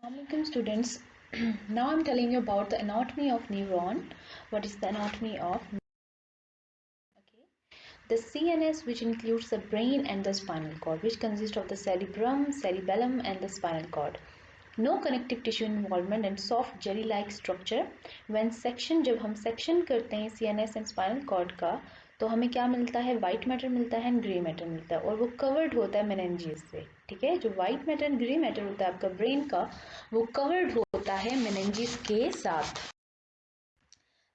Assalamualaikum students. Now I'm telling you about the anatomy of neuron. What is the anatomy of okay. The CNS, which includes the brain and the spinal cord, which consists of the cerebellum and the spinal cord. No connective tissue involvement and soft jelly-like structure. जब हम section करते हैं CNS and spinal cord का, तो हमें क्या मिलता है? वाइट मैटर मिलता है एंड ग्रे मैटर मिलता है, और वो कवर्ड होता है मेनिंजिस से. ठीक है, जो white matter and grey matter होता है आपका ब्रेन का, वो कवर्ड होता है मेनिंजिस के साथ.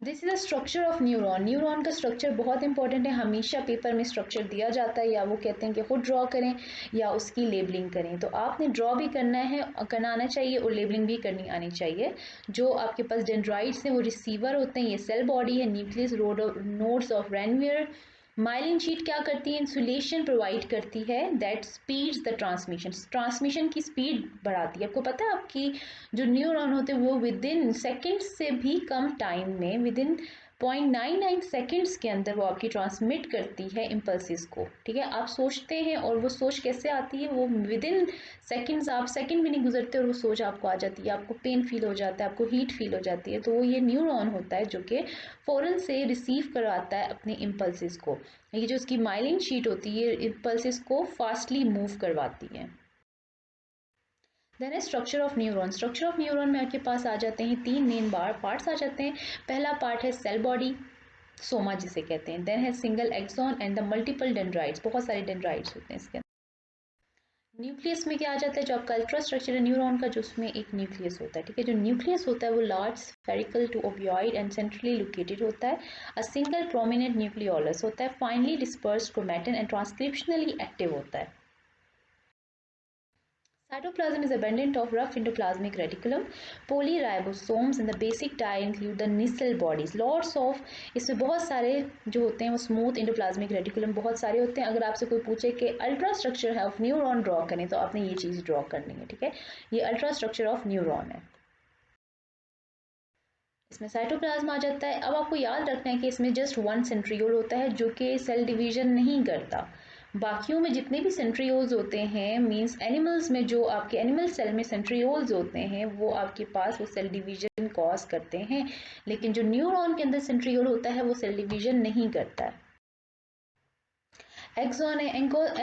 This is the structure of neuron. Neuron का स्ट्रक्चर बहुत इंपॉर्टेंट है. हमेशा पेपर में स्ट्रक्चर दिया जाता है, या वो कहते हैं कि खुद ड्रॉ करें या उसकी लेबलिंग करें. तो आपने ड्रॉ भी करना है, करना आना चाहिए, और लेबलिंग भी करनी आनी चाहिए. जो आपके पास डेंड्राइट्स हैं वो रिसीवर होते हैं. ये सेल बॉडी है. Nucleus nodes of Ranvier. Myelin sheath क्या करती है? इंसुलेशन प्रोवाइड करती है. दैट स्पीड्स द ट्रांसमिशन की स्पीड बढ़ाती है. आपको पता है आपकी जो न्यूरॉन होते हैं वो विद इन सेकेंड्स से भी कम टाइम में, विद इन 0.99 सेकेंड्स के अंदर वो आपकी ट्रांसमिट करती है इम्पल्सिस को. ठीक है, आप सोचते हैं और वो सोच कैसे आती है? वो विद इन सेकेंड्स, आप सेकेंड भी नहीं गुजरते और वो सोच आपको आ जाती है. आपको पेन फील हो जाता है, आपको हीट फील हो जाती है. तो वो ये न्यूरॉन होता है जो कि फ़ौरन से रिसीव करवाता है अपने इम्पल्सिस को. ये जो इसकी माइलिन शीट होती है, इम्पल्सिस को फास्टली मूव करवाती है. देन है structure of neuron. Structure of neuron में आपके पास आ जाते हैं तीन मेन पार्ट्स आ जाते हैं. पहला पार्ट है सेल बॉडी, सोमा जिसे कहते हैं. देन है single axon and the multiple dendrites. बहुत सारे डेंड्राइट्स होते हैं इसके अंदर. न्यूक्लियस में क्या आ जाता है? जो आपका अल्ट्रा स्ट्रक्चर है न्यूरॉन का, जो उसमें एक न्यूक्लियस होता है. ठीक है, जो न्यूक्लियस होता है वो large spherical to ovoid and centrally located होता है. अ सिंगल प्रोमिनेंट न्यूक्लियोलस होता है. Finely dispersed chromatin and transcriptionally active होता है. Cytoplasm is abundant of rough endoplasmic reticulum. Polyribosomes and the basic tie include the Nissl bodies. Lots of इसमें बहुत सारे जो होते हैं वो स्मूथ इंडोप्लाज्मिक रेटिकुलम बहुत सारे होते हैं. अगर आपसे कोई पूछे कि अल्ट्रा स्ट्रक्चर है ऑफ न्यूरॉन ड्रॉ करें, तो आपने ये चीज़ ड्रॉ करनी है. ठीक है, ये अल्ट्रा स्ट्रक्चर ऑफ न्यूरॉन है. इसमें साइटोप्लाज्म आ जाता है. अब आपको याद रखना है कि इसमें जस्ट वन सेंट्रियोल होता है जो कि सेल डिवीजन नहीं करता. बाकियों में जितने भी सेंट्रियोल्स होते हैं, मींस एनिमल्स में जो आपके एनिमल सेल में सेंट्रियोल्स होते हैं, वो आपके पास वो सेल डिवीजन कॉज करते हैं. लेकिन जो न्यूरॉन के अंदर सेंट्रियोल होता है वो सेल डिवीजन नहीं करता है. एक्सॉन है.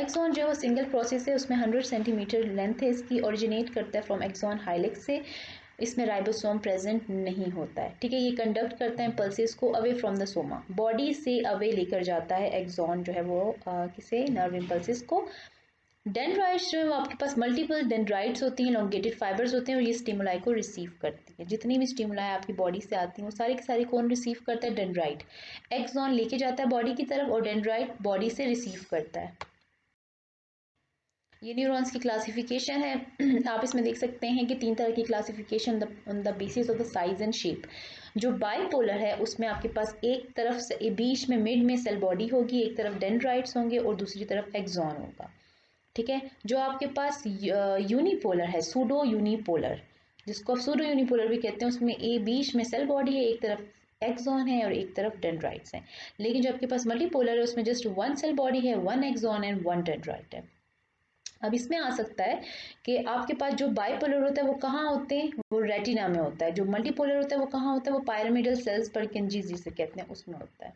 एक्सॉन जो है वो सिंगल प्रोसेस है. उसमें 100 सेंटीमीटर लेंथ है इसकी. ओरिजिनेट करता है फ्रॉम एक्सॉन हाइलेक्स से. इसमें राइबोसोम प्रेजेंट नहीं होता है. ठीक है, ये कंडक्ट करता है पल्सेस को away from the Soma. Body से अवे लेकर जाता है एक्सॉन जो है वो किसे? नर्व इम्पल्सेस को. डेंड्राइट्स जो है वो आपके पास मल्टीपल डेंड्राइट्स होती हैं, लॉन्गेटेड फाइबर्स होते हैं, और ये स्टिमुलाई को रिसीव करती है. जितनी भी स्टिमुलाई आपकी बॉडी से आती हैं वो सारी की सारी कौन रिसीव करता है? डेंड्राइट. एक्सॉन लेके जाता है बॉडी की तरफ और डेंड्राइट बॉडी से रिसीव करता है. ये न्यूरॉन्स की क्लासिफिकेशन है. आप इसमें देख सकते हैं कि तीन तरह की classification on the basis of the size and shape. जो बाइपोलर है उसमें आपके पास एक तरफ से बीच में मिड में सेल बॉडी होगी, एक तरफ डेंड्राइट्स होंगे और दूसरी तरफ एक्सॉन होगा. ठीक है, जो आपके पास यूनिपोलर है, सूडो यूनिपोलर, जिसको आप सूडो यूनिपोलर भी कहते हैं, उसमें ए बीच में सेल बॉडी है, एक तरफ एक्सॉन है और एक तरफ डेंड्राइट्स हैं. लेकिन जो आपके पास मल्टीपोलर है उसमें जस्ट वन सेल बॉडी है, one axon and one dendrite है. अब इसमें आ सकता है कि आपके पास जो बाइपोलर होता है वो कहाँ होते हैं? वो रेटिना में होता है. जो मल्टीपोलर होता है वो कहाँ होता है? वो पायरामिडल सेल्स परकिंजी जिसे कहते हैं उसमें होता है.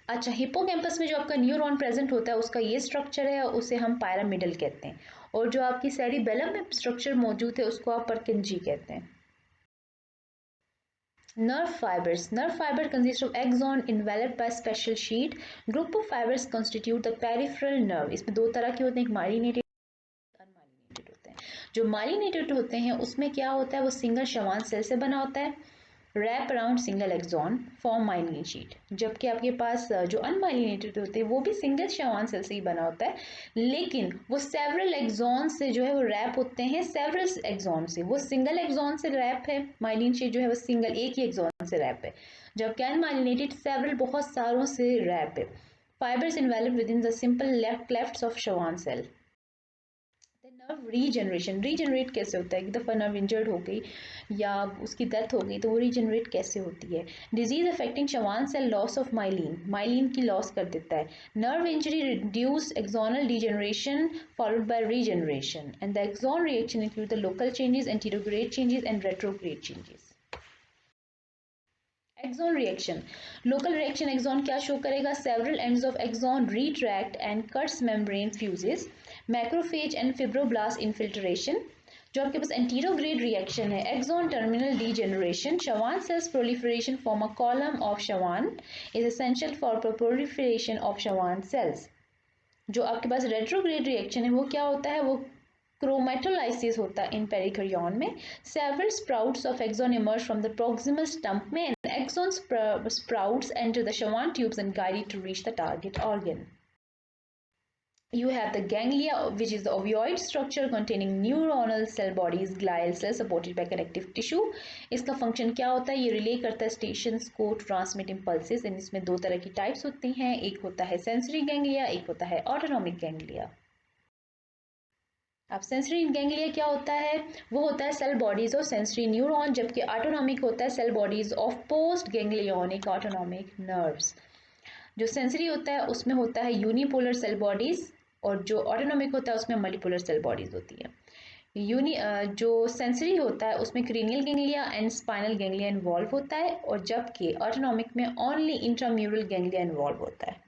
अच्छा, हिप्पोकैम्पस में जो आपका न्यूरॉन प्रेजेंट होता है उसका ये स्ट्रक्चर है, उसे हम पायरामिडल कहते हैं. और जो आपकी सेरिबेलम में स्ट्रक्चर मौजूद है उसको आप परकिंजी कहते हैं. Nerve fibers. Nerve fiber consist of axon enveloped by special sheet. Group of fibers constitute the peripheral nerve. इसमें दो तरह के होते हैं, एक माइलिनेटेड, अनमाइलिनेटेड होते हैं. जो माइलिनेटेड होते हैं उसमें क्या होता है? वो सिंगल शवान सेल से बना होता है. Wrap around single axon form myelin sheet. जबकि आपके पास जो अनमाइलिनेटेड होते हैं वो भी सिंगल शवान सेल से ही बना होता है, लेकिन वो सेवरल एक्सॉन से जो है वो रैप होते हैं. सेवरल एक्सॉन से, वो सिंगल एक्सॉन से रैप है. माइलिन शीट जो है वो सिंगल एक ही एक्सॉन से रैप है, जबकि अनमाइलिनेटेड सेवरल बहुत सारों से रैप है. Fibres envelop within the simple clefts of Schwann cell. Nerve regenerate कैसे होता है? एक दफ़ा नर्व इंजर्ड हो गई या उसकी डेथ हो गई तो वो रीजनरेट कैसे होती है? Disease affecting Schwann cell, loss of myelin की लॉस कर देता है. Nerve injury reduce axonal degeneration followed by regeneration and the axon reaction include the local changes, anterograde changes and retrograde changes. Axon reaction. Local reaction axon क्या show करेगा? Several ends of axon retract and cuts membrane fuses. Macrophage and fibroblast infiltration. जो आपके पास anterograde reaction है, axon terminal degeneration. Schwann cells proliferation form a column of Schwann is essential for proliferation of Schwann cells. जो आपके पास retrograde reaction है वो क्या होता है? वो क्रोमेटोलाइसिस होता है इन पेरिकार्डियन में. Several sprouts of axon emerge from the proximal stump में and axon sprouts enter the Schwann tubes and guided to reach the target organ. You have the ganglia, which is the ovoid structure containing neuronal cell bodies, glial cells supported by connective tissue. इसका function क्या होता है? ये relay करता है stations को to transmit impulses. And इसमें दो तरह की टाइप्स होती हैं. एक होता है सेंसरी गैंग्लिया, एक होता है ऑटोनॉमिक गैंग्लिया. अब सेंसरी गैंग्लिया क्या होता है? वो होता है cell bodies of sensory neuron, जबकि ऑटोनॉमिक होता है cell bodies of post ganglionic autonomic nerves. जो सेंसरी होता है उसमें होता है यूनिपोलर सेल बॉडीज और जो ऑटोनॉमिक होता है उसमें मल्टीपोलर सेल बॉडीज होती है. जो सेंसरी होता है उसमें cranial ganglia and spinal ganglia involve होता है और जबकि ऑटोनॉमिक में ओनली इंट्राम्यूरल गैंग्लिया इन्वॉल्व होता है.